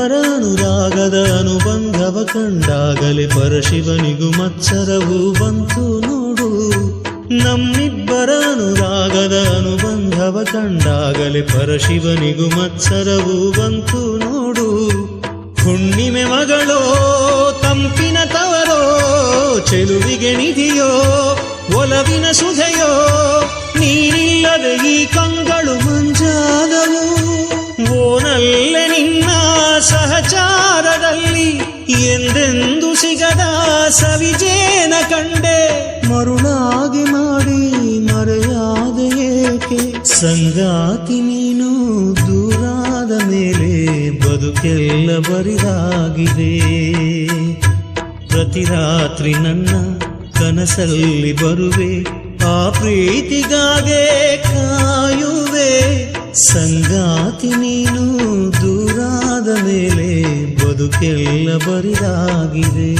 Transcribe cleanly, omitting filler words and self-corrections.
ನಮ್ಮಿಬ್ಬರ ಅನುರಾಗದ ಅನುಬಂಧವ ಕಂಡಾಗಲೇ ಪರಶಿವನಿಗೂ ಮತ್ಸರವು ಬಂತು ನೋಡು. ನಮ್ಮಿಬ್ಬರ ಅನುರಾಗದ ಅನುಬಂಧವ ಕಂಡಾಗಲೇ ಪರಶಿವನಿಗೂ ಮತ್ಸರವು ಬಂತು ನೋಡು. ಹುಣ್ಣಿಮೆ ಮಗಳೋ ತಂಪಿನ ತವರೋ, ಚೆಲುವಿಗೆ ನಿಧಿಯೋ ಒಲವಿನ ಸುಧೆಯೋ, ನೀನಿಲ್ಲದೆ ಈ ಕಂಗಳು ಮಂಜಾದವು. ಓನಲ್ಲೆ ನಿನ್ನ ಸಹಚಾರದಲ್ಲಿ ಎಂದೆಂದು ಸಿಗದ ಸವಿಜೇನ ಕಂಡೆ. ಮರುಳಾಗಿ ಮಾಡಿ ಮರೆಯಾದ ಏಕೆ ಸಂಗಾತಿ ನೀನು ದೂರಾದ ಮೇಲೆ ಬದುಕೆಲ್ಲ ಬರಿದಾಗಿದೆ. ಪ್ರತಿ ರಾತ್ರಿ ನನ್ನ ಕನಸಲ್ಲಿ ಬರುವೆ, ಆ ಪ್ರೀತಿಗಾಗೆ ಕಾಯುವೆ. ಸಂಗಾತಿ ನೀನು ದೂರಾದ ಮೇಲೆ ಬದುಕೆಲ್ಲ ಬರಿದಾಗಿದೆ.